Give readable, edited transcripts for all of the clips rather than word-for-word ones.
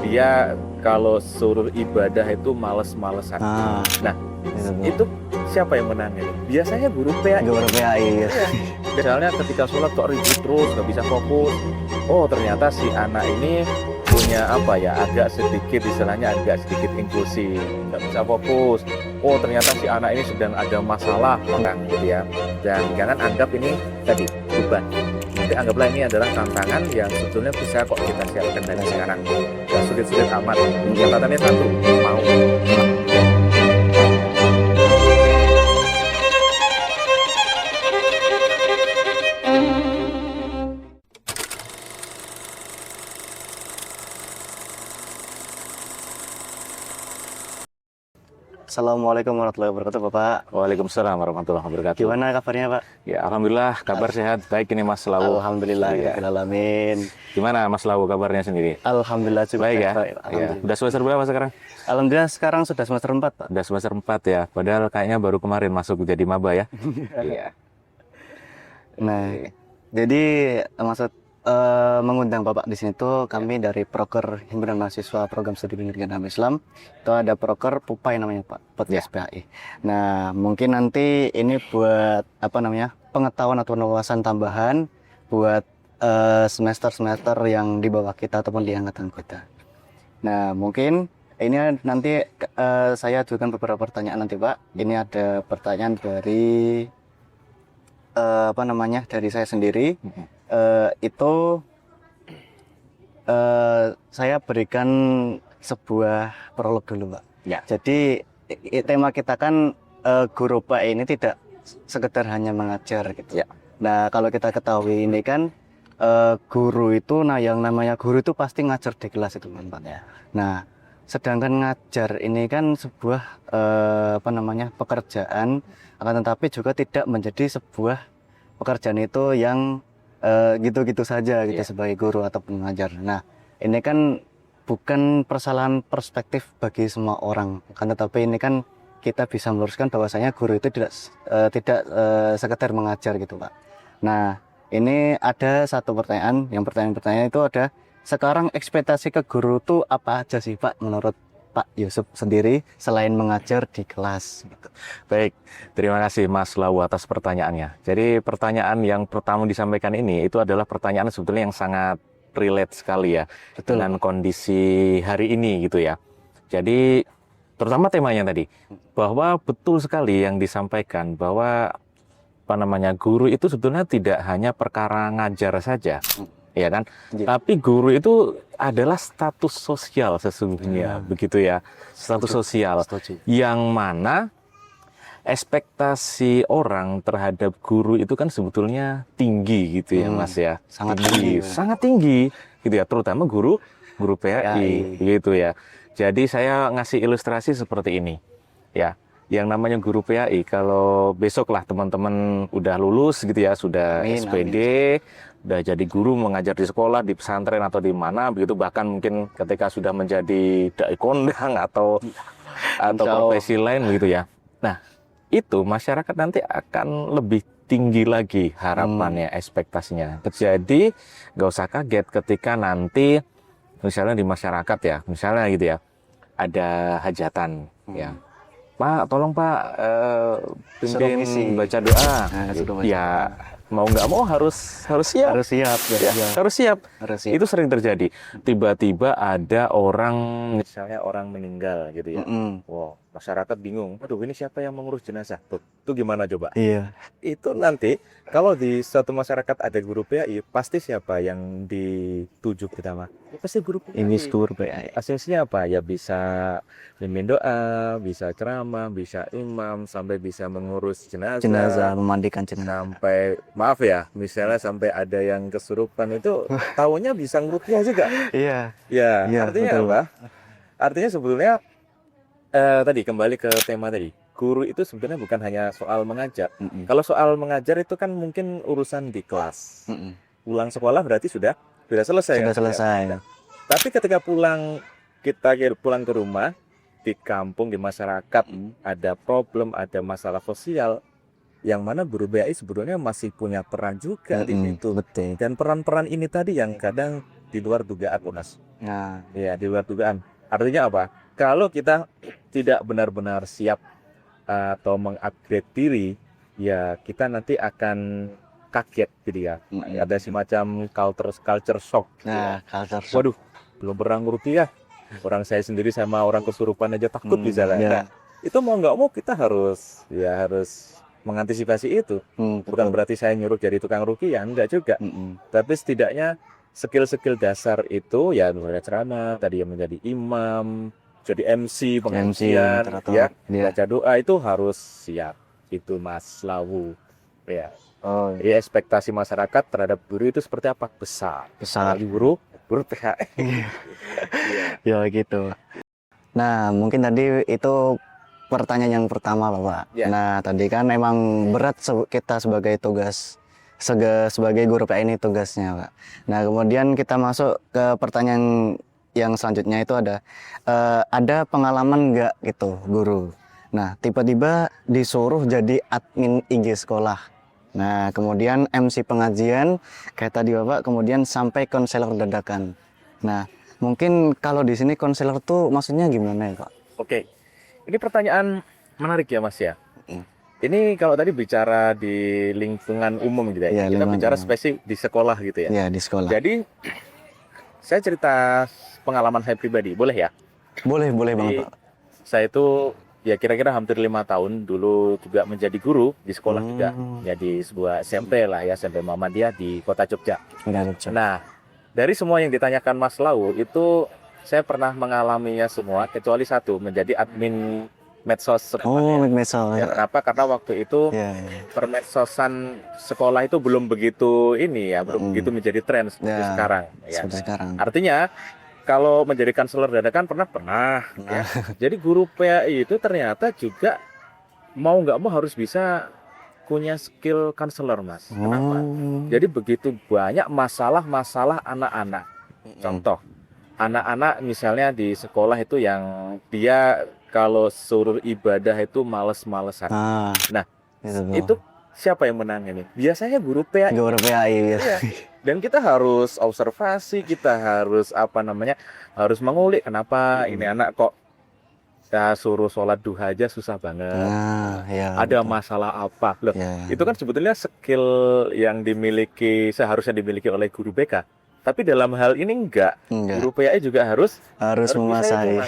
dia kalau suruh ibadah itu males-malesan. Nah, itu siapa yang menangin? Biasanya guru PAI. Guru PAI. Iya. Misalnya ketika sholat kok ribut terus, nggak bisa fokus. Oh, ternyata si anak ini punya apa ya, agak sedikit istilahnya agak sedikit inklusi, nggak bisa fokus. Oh, ternyata si anak ini sedang ada masalah orang gitu ya. Dan jangan anggap ini tadi beban. Tapi anggaplah ini adalah tantangan yang sebetulnya bisa kok kita siapkan dari sekarang. Gak sulit-sulit amat. Catatannya satu, mau. Assalamualaikum warahmatullahi wabarakatuh, Bapak. Waalaikumsalam warahmatullahi wabarakatuh. Gimana kabarnya, Pak? Ya, alhamdulillah kabar sehat. Baik ini Mas Lawu. Alhamdulillah, Ya. alamin. Gimana Mas Lawu kabarnya sendiri? Alhamdulillah juga Baik ya. baik. Ya. Alhamdulillah. Udah semester berapa sekarang? Alhamdulillah sekarang sudah semester 4, Pak. Udah semester 4 ya. Padahal kayaknya baru kemarin masuk jadi maba ya. Iya. Nah, jadi maksud mengundang Bapak di sini tuh kami dari Proker Himpunan Mahasiswa Program Studi Pendidikan Agama Islam. Itu ada Proker Pupai namanya, Pak, podcast PAI. Nah, mungkin nanti ini buat apa namanya? Pengetahuan atau wawasan tambahan buat semester-semester yang di bawah kita ataupun di angkatan kita. Nah, mungkin ini nanti saya ajukan beberapa pertanyaan nanti, Pak. Ini ada pertanyaan dari apa namanya? Dari saya sendiri. Itu saya berikan sebuah prolog dulu, Pak. Ya. Jadi tema kita kan guru Pak ini tidak sekedar hanya mengajar gitu. Ya. Nah, kalau kita ketahui ini kan guru itu, nah yang namanya guru itu pasti ngajar di kelas itu kan, Pak. Ya. Nah, sedangkan ngajar ini kan sebuah apa namanya pekerjaan, akan tetapi juga tidak menjadi sebuah pekerjaan itu yang gitu-gitu saja gitu sebagai guru atau pengajar. Nah, ini kan bukan persalahan perspektif bagi semua orang, kan tetapi ini kan kita bisa meluruskan bahwasanya guru itu tidak sekedar mengajar gitu, Pak. Nah, ini ada satu pertanyaan. Yang pertanyaan itu ada, sekarang ekspektasi ke guru itu apa aja sih, Pak, menurut Pak Yusuf sendiri selain mengajar di kelas gitu. Baik, terima kasih Mas Lawu atas pertanyaannya. Jadi pertanyaan yang pertama disampaikan ini itu adalah pertanyaan sebetulnya yang sangat relate sekali ya. Betul. Dengan kondisi hari ini gitu ya. Jadi terutama temanya tadi, bahwa betul sekali yang disampaikan bahwa apa namanya guru itu sebetulnya tidak hanya perkara ngajar saja. Ya kan? Tapi guru itu adalah status sosial sesungguhnya, begitu ya. Status sosial yang mana ekspektasi orang terhadap guru itu kan sebetulnya tinggi gitu ya, Mas ya. Sangat tinggi. Sangat tinggi gitu ya, terutama guru PAI gitu ya. Jadi saya ngasih ilustrasi seperti ini. Ya. Yang namanya guru PAI, kalau besok lah teman-teman udah lulus gitu ya, sudah SPD, udah jadi guru mengajar di sekolah, di pesantren atau di mana begitu, bahkan mungkin ketika sudah menjadi dai kondang atau profesi lain begitu ya. Nah, itu masyarakat nanti akan lebih tinggi lagi harapannya, ekspektasinya. Jadi nggak usah kaget ketika nanti misalnya di masyarakat ya, misalnya gitu ya, ada hajatan ya. Pak, tolong Pak pimpin baca doa. Ya mau nggak mau harus siap. Harus siap. Ya, harus siap. Itu sering terjadi. Tiba-tiba ada orang, misalnya orang meninggal gitu ya. Wow, masyarakat bingung. Aduh, ini siapa yang mengurus jenazah? Tuh, itu gimana coba? Iya. Itu nanti kalau di suatu masyarakat ada guru PAI, pasti siapa yang dituju pertama? Ya, pasti guru PAI. Ini guru PAI. Asesnya apa? Ya bisa mimpin doa, bisa ceramah, bisa imam, sampai bisa mengurus jenazah, memandikan jenazah. Sampai maaf ya, misalnya sampai ada yang kesurupan itu taunya bisa ngurupiah juga. Iya. Ya, artinya betul. apa? Artinya sebetulnya tadi kembali ke tema tadi. Guru itu sebenarnya bukan hanya soal mengajar. Kalau soal mengajar itu kan mungkin urusan di kelas. Pulang sekolah berarti sudah selesai. Sudah selesai. Ya. Tapi ketika kita pulang ke rumah, di kampung, di masyarakat, ada problem, ada masalah sosial, yang mana guru PAI sebetulnya masih punya peran juga di situ. Betul. Dan peran-peran ini tadi yang kadang di luar dugaan, Mas. Nah, Ya, di luar dugaan. Artinya apa? Kalau kita tidak benar-benar siap atau mengupgrade diri, ya kita nanti akan kaget gitu ya. Ada semacam culture shock. nah, culture shock. Waduh, belum pernah rupiah. Orang saya sendiri sama orang kesurupan aja takut misalnya. Ya. Nah, itu mau nggak mau kita harus mengantisipasi itu. Bukan Betul. berarti saya nyuruh jadi tukang rukiah, enggak juga. Tapi setidaknya skill-skill dasar itu ya membaca ceramah, tadi yang menjadi imam, jadi MC, pengajian, ya, baca doa itu harus siap. Itu Mas Lawu. Ya. Oh, Ya, ekspektasi masyarakat terhadap guru itu seperti apa? Besar. besar. Guru PH. Ya gitu. Nah, mungkin tadi itu pertanyaan yang pertama, Bapak. Ya. Nah, tadi kan emang berat kita sebagai sebagai guru PA ini tugasnya, Pak. Nah, kemudian kita masuk ke pertanyaan yang selanjutnya itu ada pengalaman nggak gitu, guru? Nah, tiba-tiba disuruh jadi admin IG sekolah. Nah, kemudian MC pengajian, kayak tadi Bapak, kemudian sampai konselor dadakan. Nah, mungkin kalau di sini konselor tuh maksudnya gimana ya, Pak? Oke, ini pertanyaan menarik ya Mas ya. Ini kalau tadi bicara di lingkungan umum gitu ya, kita bicara spesifik di sekolah gitu ya. Ya, di sekolah. Jadi saya cerita pengalaman saya pribadi, boleh ya? Boleh banget, Pak. Saya itu ya kira-kira hampir 5 tahun dulu juga menjadi guru di sekolah juga, jadi sebuah SMP lah ya, SMP Muhammadiyah di Kota Jogja. Nah, dari semua yang ditanyakan Mas Lau itu saya pernah mengalaminya semua kecuali satu, menjadi admin medsos sekolah. Oh, medsos. Ya, kenapa? Karena waktu itu permedsosan sekolah itu belum begitu belum begitu menjadi tren seperti sekarang. Ya. Seperti sekarang. Artinya kalau menjadi konselor dadakan pernah. Ya. Jadi guru PAI itu ternyata juga mau nggak mau harus bisa punya skill konselor, Mas. Kenapa? Jadi begitu banyak masalah-masalah anak-anak. Contoh, anak-anak misalnya di sekolah itu yang dia kalau suruh ibadah itu males-malesan. Nah, itu siapa yang menangani? Biasanya guru PAI. Guru PAI. Ya. Dan kita harus observasi, kita harus harus mengulik kenapa ini anak kok suruh sholat duha aja susah banget. Ada masalah apa? Loh, itu kan sebetulnya skill yang seharusnya dimiliki oleh guru BK. Tapi dalam hal ini enggak. Guru PAI juga harus menguasai.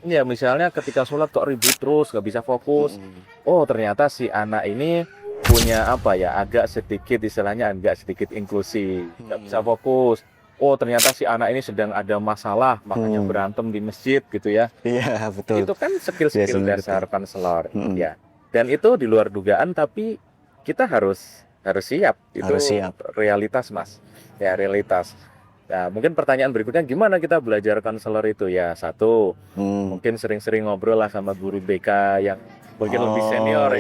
Ya, misalnya ketika sholat kok ribut terus, nggak bisa fokus. Oh, ternyata si anak ini punya agak sedikit inklusi, nggak bisa fokus. Oh, ternyata si anak ini sedang ada masalah, makanya berantem di masjid gitu ya. Iya, betul. Itu kan skill dasar konselor, ya. Dan itu di luar dugaan, tapi kita harus siap. Itu realitas, Mas. Ya, realitas. Nah, mungkin pertanyaan berikutnya, gimana kita belajar konselor itu? Ya, satu, mungkin sering-sering ngobrol lah sama guru BK yang mungkin lebih senior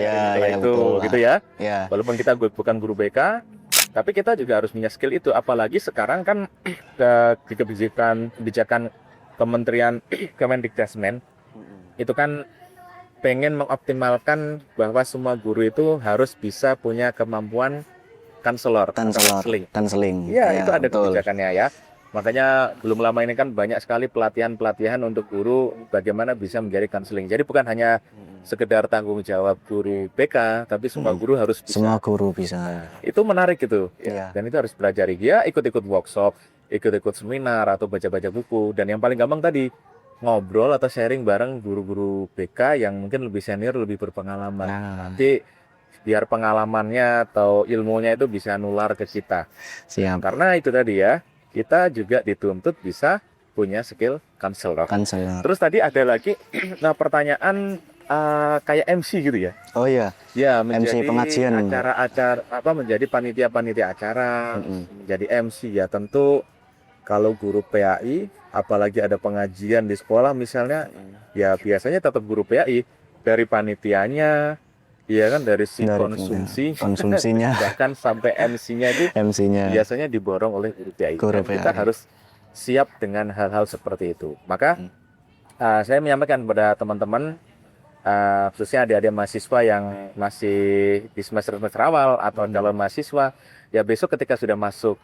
gitu ya. Walaupun kita bukan guru BK, tapi kita juga harus punya skill itu. Apalagi sekarang kan kebijakan Kementerian Kemendikbudrismen itu kan pengen mengoptimalkan bahwa semua guru itu harus bisa punya kemampuan konseling. Ya, itu ada kebijakannya ya. Makanya belum lama ini kan banyak sekali pelatihan untuk guru bagaimana bisa menjadi konseling. Jadi bukan hanya sekedar tanggung jawab guru BK, tapi semua guru harus bisa. Semua guru bisa. Nah, itu menarik gitu. Ya. Dan itu harus belajar. Ya, ikut-ikut workshop, ikut-ikut seminar atau baca-baca buku. Dan yang paling gampang tadi ngobrol atau sharing bareng guru-guru BK yang mungkin lebih senior, lebih berpengalaman. Nanti biar pengalamannya atau ilmunya itu bisa nular ke kita. Siap. Karena itu tadi ya, kita juga dituntut bisa punya skill konselor. Terus tadi ada lagi pertanyaan kayak MC gitu ya. Oh iya. Ya, MC pengajian. Menjadi panitia acara, menjadi MC ya. Tentu kalau guru PAI apalagi ada pengajian di sekolah misalnya, ya biasanya tetap guru PAI dari panitianya. Iya kan, dari konsumsinya bahkan sampai MC-nya itu biasanya diborong oleh guru PAI. Kita harus siap dengan hal-hal seperti itu. Maka saya menyampaikan kepada teman-teman, khususnya adik-adik mahasiswa yang masih di semester awal atau calon mahasiswa, ya besok ketika sudah masuk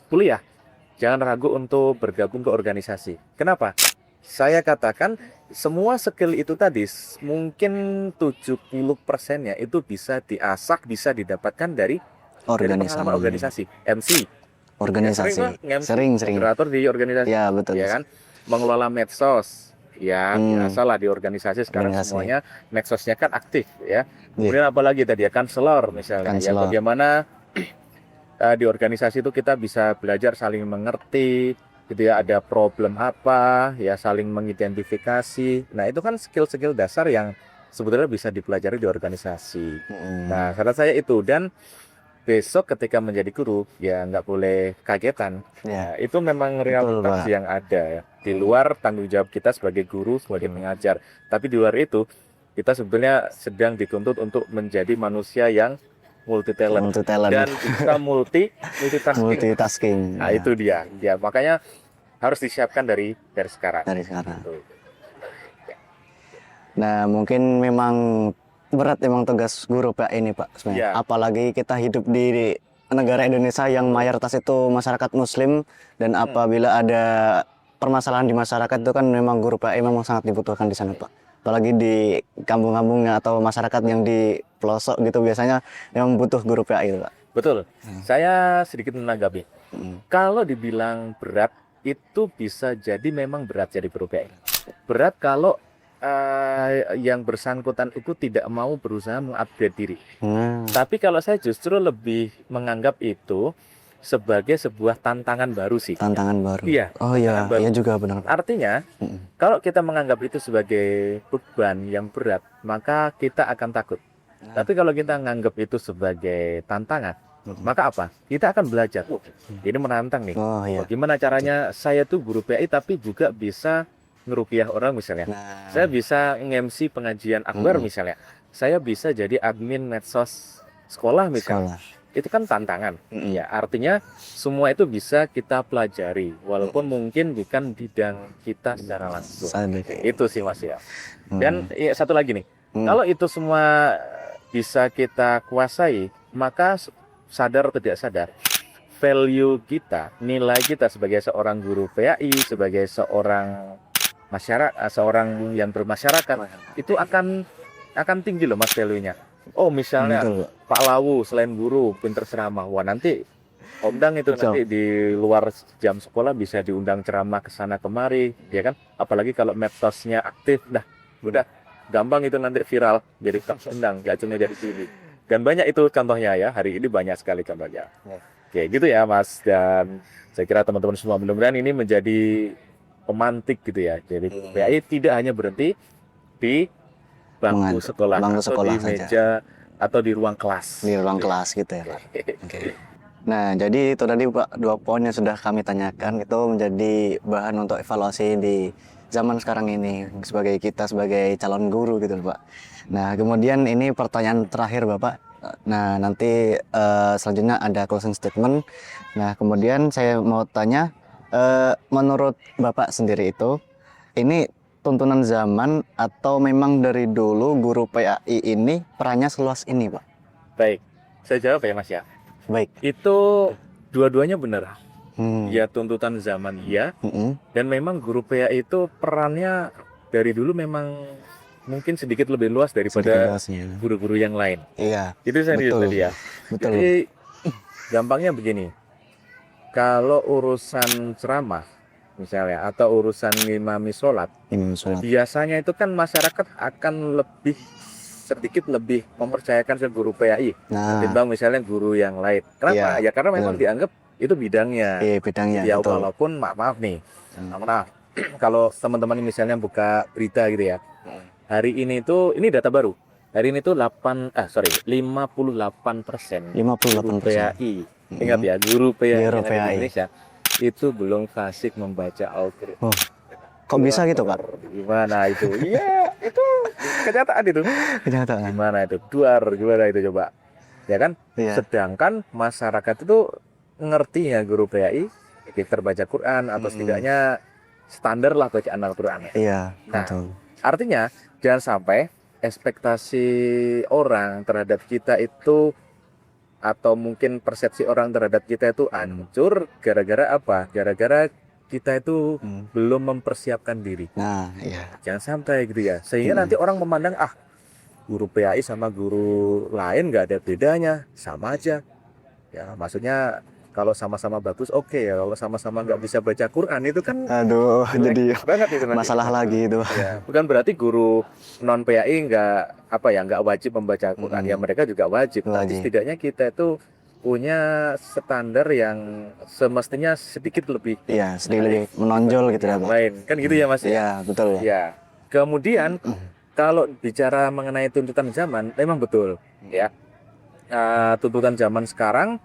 kuliah, jangan ragu untuk bergabung ke organisasi. Kenapa? Saya katakan semua skill itu tadi mungkin 70%-nya itu bisa diasah, bisa didapatkan dari pengalaman organisasi. MC, Organisasi. ya, Sering. moderator di organisasi, Ya, betul. ya kan? Mengelola medsos, ya biasalah di organisasi sekarang semuanya medsosnya kan aktif, ya. Kemudian apalagi tadi ya, kanselor misalnya, ya bagaimana di organisasi itu kita bisa belajar saling mengerti, gitu ya, ada problem apa, ya saling mengidentifikasi. Nah itu kan skill-skill dasar yang sebetulnya bisa dipelajari di organisasi. Nah saran saya itu, dan besok ketika menjadi guru ya nggak boleh kagetan. Ya, itu memang realitas yang ada ya, di luar tanggung jawab kita sebagai guru, sebagai pengajar. Tapi di luar itu kita sebetulnya sedang dituntut untuk menjadi manusia yang multi talent dan bisa multitasking. Nah itu dia. Ya makanya harus disiapkan dari sekarang. Gitu. Nah mungkin memang berat emang tugas guru Pak ini Pak sebenarnya. Apalagi kita hidup di negara Indonesia yang mayoritas itu masyarakat Muslim, dan apabila ada permasalahan di masyarakat itu kan memang guru PAI memang sangat dibutuhkan di sana Pak. Apalagi di kampung-kampung atau masyarakat yang di pelosok gitu biasanya yang butuh guru PAI itu Pak. Betul. Saya sedikit menanggapi. Kalau dibilang berat itu bisa jadi memang berat jadi guru PAI. Berat kalau yang bersangkutan itu tidak mau berusaha mengupgrade diri. Tapi kalau saya justru lebih menganggap itu sebagai sebuah tantangan baru sih. Tantangan baru. Iya. Oh iya, iya juga benar. Artinya, kalau kita menganggap itu sebagai beban yang berat, maka kita akan takut. Tapi kalau kita menganggap itu sebagai tantangan, maka apa? Kita akan belajar. Ini menantang nih. Bagaimana caranya saya tuh guru PAI tapi juga bisa ngerupiah orang misalnya. Saya bisa nge-MC pengajian akbar misalnya. Saya bisa jadi admin medsos sekolah misalnya. Itu kan tantangan. Ya, artinya semua itu bisa kita pelajari walaupun mungkin bukan bidang kita secara langsung. Itu sih Mas ya. Dan ya, satu lagi nih. Kalau itu semua bisa kita kuasai, maka sadar atau tidak sadar, value kita, nilai kita sebagai seorang guru PAI, sebagai seorang masyarakat, seorang yang bermasyarakat, itu akan tinggi loh Mas value-nya. Oh misalnya Pak Lawu selain guru pinter ceramah, wah nanti undang itu nanti di luar jam sekolah bisa diundang ceramah ke sana kemari, ya kan? Apalagi kalau medsosnya aktif, udah gampang itu nanti viral jadi undang, gak cuma dari sini. Dan banyak itu contohnya ya, hari ini banyak sekali contohnya. Oke gitu ya Mas, dan saya kira teman-teman semua mudah-mudahan ini menjadi pemantik gitu ya. Jadi PAI tidak hanya berhenti di bangku sekolah, atau di meja atau di ruang kelas. Di ruang kelas gitu ya Pak. Nah jadi itu tadi Pak, 2 poin yang sudah kami tanyakan itu menjadi bahan untuk evaluasi di zaman sekarang ini sebagai calon guru gitu Pak. Nah kemudian ini pertanyaan terakhir Bapak. Nah nanti selanjutnya ada closing statement. Nah kemudian saya mau tanya, menurut Bapak sendiri itu ini tuntunan zaman atau memang dari dulu guru PAI ini perannya seluas ini Pak? Baik, saya jawab ya Mas ya. Baik. Itu dua-duanya benar. Ya tuntutan zaman ya. Dan memang guru PAI itu perannya dari dulu memang mungkin sedikit lebih luas daripada guru-guru yang lain. Iya. Itu serius tadi ya. Betul. Jadi gampangnya begini. Kalau urusan ceramah misalnya atau urusan ngimami sholat, biasanya itu kan masyarakat akan sedikit lebih mempercayakan ke guru PAI ketimbang misalnya guru yang lain. Kenapa? Ya karena memang dianggap itu bidangnya. Ya walaupun maaf nih, kalau teman-teman misalnya buka berita gitu ya, hari ini data baru. Hari ini tuh 58% guru PAI. Ingat ya, guru PAI di Indonesia itu belum fasik membaca Al-Quran. Kok bisa gitu Pak? Gimana itu? Iya, itu kenyataan itu. Gimana itu? Gimana itu coba? Ya kan? Sedangkan masyarakat itu ngerti ya guru PAI, pinter baca Quran atau setidaknya standar lah bacaan Al-Quran. Iya, betul. Artinya jangan sampai ekspektasi orang terhadap kita itu atau mungkin persepsi orang terhadap kita itu hancur gara-gara apa? Gara-gara kita itu belum mempersiapkan diri. Nah, iya. Jangan sampai gitu ya. Sehingga nanti orang memandang guru PAI sama guru lain nggak ada bedanya, sama aja. Ya, maksudnya kalau sama-sama bagus oke ya. Kalau sama-sama nggak bisa baca Quran itu kan Aduh, jadi jelek banget itu nanti. masalah lagi itu. Ya, bukan berarti guru non PAI nggak wajib membaca Quran. Ya mereka juga wajib. Tapi Wajib. setidaknya kita itu punya standar yang semestinya sedikit lebih Iya, sedikit lebih menonjol gitu ya, yang Pak. lain. Kan gitu ya Mas? Iya, betul ya. Ya. Kemudian kalau bicara mengenai tuntutan zaman, memang betul ya. Tuntutan zaman sekarang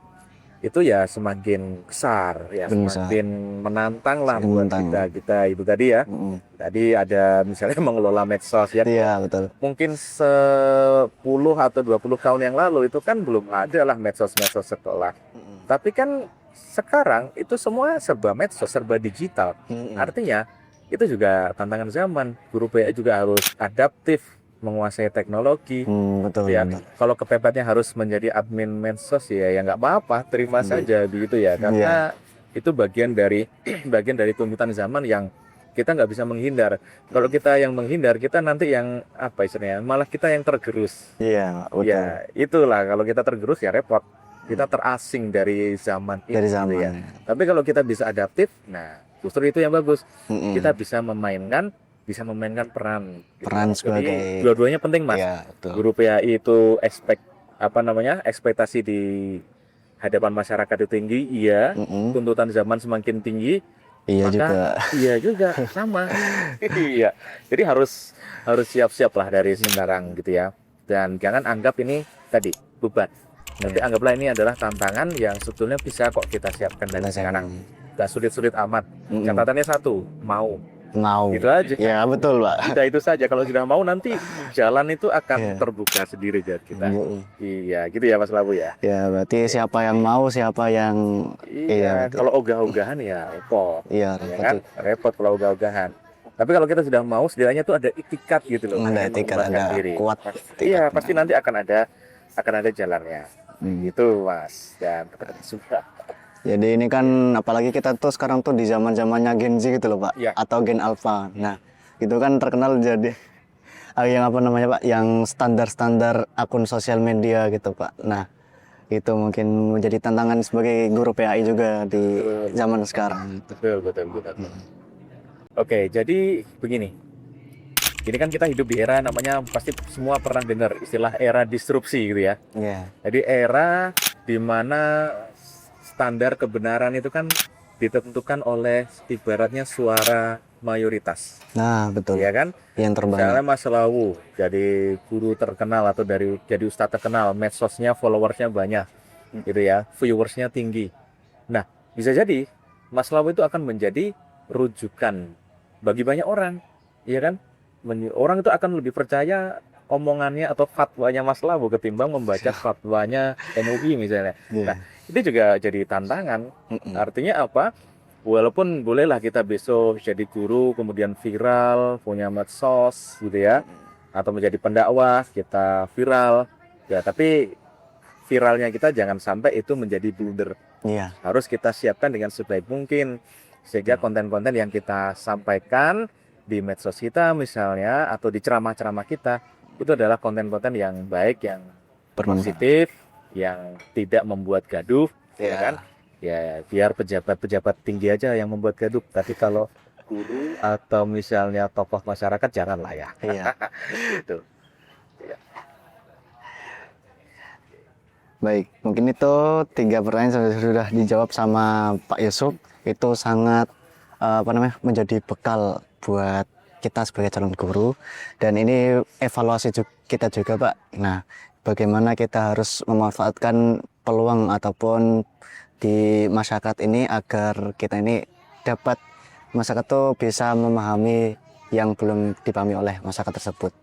itu ya semakin besar ya, Semakin besar. semakin menantang lah Semakin buat menantang. kita itu tadi ya. Tadi ada misalnya mengelola medsos ya. Iya, betul. Mungkin 10 atau 20 tahun yang lalu itu kan belum ada lah medsos-medsos sekolah. Tapi kan sekarang itu semua serba medsos, serba digital. Artinya itu juga tantangan zaman. Guru PAI juga harus adaptif, menguasai teknologi. Betul. Ya, betul. kalau kepepetnya harus menjadi admin medsos ya nggak apa-apa, terima saja begitu ya. Karena itu bagian dari tuntutan zaman yang kita nggak bisa menghindar. Kalau kita yang menghindar, kita nanti yang apa istilahnya, malah kita yang tergerus. Iya, betul. Ya, itulah kalau kita tergerus ya repot. Kita terasing dari zaman ini. Dari gitu zaman. ya. Tapi kalau kita bisa adaptif, nah justru itu yang bagus. Kita bisa memainkan peran. Gitu. Peran Jadi sebagai dua-duanya penting Mas. Iya, betul. Guru PAI itu ekspektasi di hadapan masyarakat itu tinggi, iya. Tuntutan zaman semakin tinggi, Iya maka juga. iya juga sama. Iya. Jadi harus siap-siap lah dari sekarang gitu ya. Dan jangan anggap ini tadi beban. Tapi anggaplah ini adalah tantangan yang sebetulnya bisa kok kita siapkan dari sekarang. Gak sulit-sulit amat. Catatannya satu, mau. Mau. Gitu aja. Ya, betul, Pak. Kita itu saja. Kalau sudah mau nanti jalan itu akan terbuka sendiri buat kita. Iya, gitu ya Mas Labu ya. Ya, berarti siapa yang mau, siapa yang Iya, kalau ogah-ogahan ya repot. Iya, Ya kan? Repot kalau ogah-ogahan. Tapi kalau kita sudah mau, setidaknya tuh ada itikat gitu loh. ada etikat, ada kuat. Iya, pasti nanti akan ada jalannya. Gitu Mas. Dan sudah. Jadi ini kan apalagi kita tuh sekarang tuh di zaman-zamannya Gen Z gitu loh, Pak. Ya. Atau Gen Alpha. Nah, itu kan terkenal jadi yang apa namanya, Pak, yang standar-standar akun sosial media gitu, Pak. Nah, itu mungkin menjadi tantangan sebagai guru PAI juga di zaman sekarang. Betul. Oke, jadi begini. Ini kan kita hidup di era namanya pasti semua pernah dengar istilah era disrupsi gitu ya. Iya. Jadi era di mana standar kebenaran itu kan ditentukan oleh ibaratnya suara mayoritas. Nah, betul. Iya kan? Yang terbanyak. Misalnya Mas Lawu jadi guru terkenal atau jadi ustadz terkenal, medsosnya followersnya banyak, gitu ya, viewersnya tinggi. Nah, bisa jadi Mas Lawu itu akan menjadi rujukan bagi banyak orang, iya kan? Orang itu akan lebih percaya omongannya atau fatwanya Mas Lawu ketimbang membaca fatwanya MUI misalnya. Nah, itu juga jadi tantangan. Artinya apa? Walaupun bolehlah kita besok jadi guru, kemudian viral, punya medsos gitu ya, atau menjadi pendakwah, kita viral, ya tapi viralnya kita jangan sampai itu menjadi blunder. Iya. Harus kita siapkan dengan sebaik mungkin, sehingga konten-konten yang kita sampaikan di medsos kita misalnya, atau di ceramah-ceramah kita, itu adalah konten-konten yang baik, yang positif, yang tidak membuat gaduh, ya kan? Ya biar pejabat-pejabat tinggi aja yang membuat gaduh. Tapi kalau guru atau misalnya tokoh masyarakat janganlah ya. Iya. Itu. Ya. Baik, mungkin itu 3 pertanyaan sudah dijawab sama Pak Yusuf. Itu sangat menjadi bekal buat kita sebagai calon guru. Dan ini evaluasi kita juga, Pak. Nah, bagaimana kita harus memanfaatkan peluang ataupun di masyarakat ini agar kita ini dapat masyarakat tuh bisa memahami yang belum dipahami oleh masyarakat tersebut.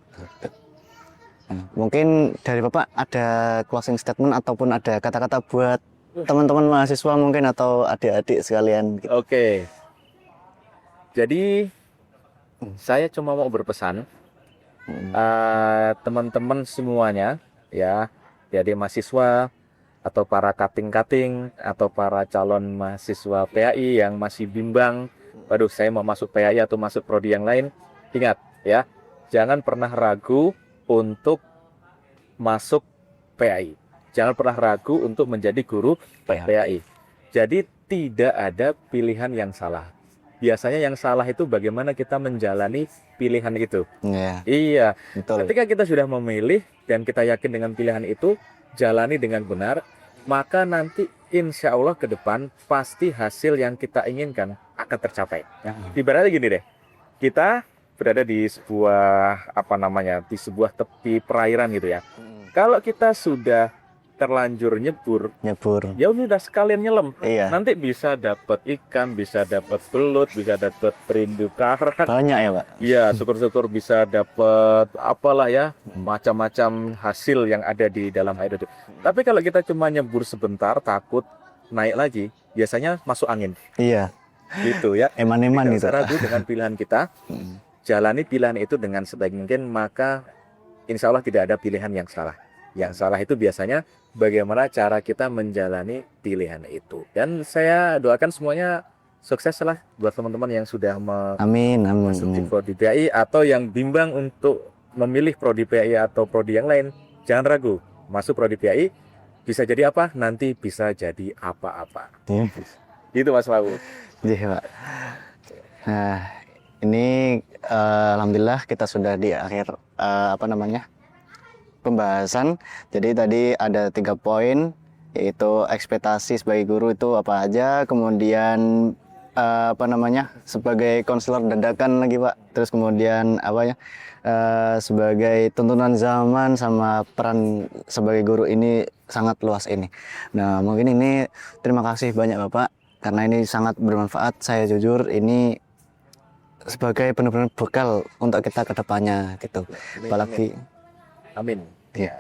Nah, mungkin dari Bapak ada closing statement ataupun ada kata-kata buat teman-teman mahasiswa mungkin atau adik-adik sekalian. Oke. Jadi saya cuma mau berpesan teman-teman semuanya ya, jadi mahasiswa atau para cutting-cutting atau para calon mahasiswa PAI yang masih bimbang, waduh saya mau masuk PAI atau masuk prodi yang lain, ingat ya, jangan pernah ragu untuk masuk PAI. Jangan pernah ragu untuk menjadi guru PAI. Jadi tidak ada pilihan yang salah. Biasanya yang salah itu bagaimana kita menjalani pilihan itu. Iya, Iya, betul. ketika kita sudah memilih dan kita yakin dengan pilihan itu, jalani dengan benar, maka nanti insya Allah ke depan pasti hasil yang kita inginkan akan tercapai. Ya. Ibaratnya gini deh, kita berada di sebuah di sebuah tepi perairan gitu ya. Kalau kita sudah terlanjur nyebur, ya udah sekalian nyelam. Iya. Nanti bisa dapat ikan, bisa dapat belut, bisa dapat perindu karang. Banyak ya, Pak? Iya, syukur-syukur bisa dapat apalah ya, macam-macam hasil yang ada di dalam air itu. Tapi kalau kita cuma nyebur sebentar, takut naik lagi, biasanya masuk angin. Iya. Gitu ya. Eman-eman Tidak gitu. usah ragu dengan pilihan kita. Jalani pilihan itu dengan sebaik mungkin, maka insya Allah tidak ada pilihan yang salah. Yang salah itu biasanya bagaimana cara kita menjalani pilihan itu. Dan saya doakan semuanya sukses lah buat teman-teman yang sudah Amin, amin, masuk di amin. prodi PAI atau yang bimbang untuk memilih prodi PAI atau prodi yang lain. Jangan ragu, masuk prodi PAI bisa jadi apa? Nanti bisa jadi apa-apa. Iya. Itu Mas Wawu. Iya, Pak. Nah, ini alhamdulillah kita sudah di akhir pembahasan. Jadi tadi ada 3 poin, yaitu ekspektasi sebagai guru itu apa aja, kemudian sebagai konselor dadakan lagi, Pak. Terus kemudian sebagai tuntunan zaman sama peran sebagai guru ini sangat luas ini. Nah, mungkin ini terima kasih banyak Bapak karena ini sangat bermanfaat. Saya jujur ini sebagai benar-benar bekal untuk kita ke depannya gitu. Amin, Apalagi amin. ya.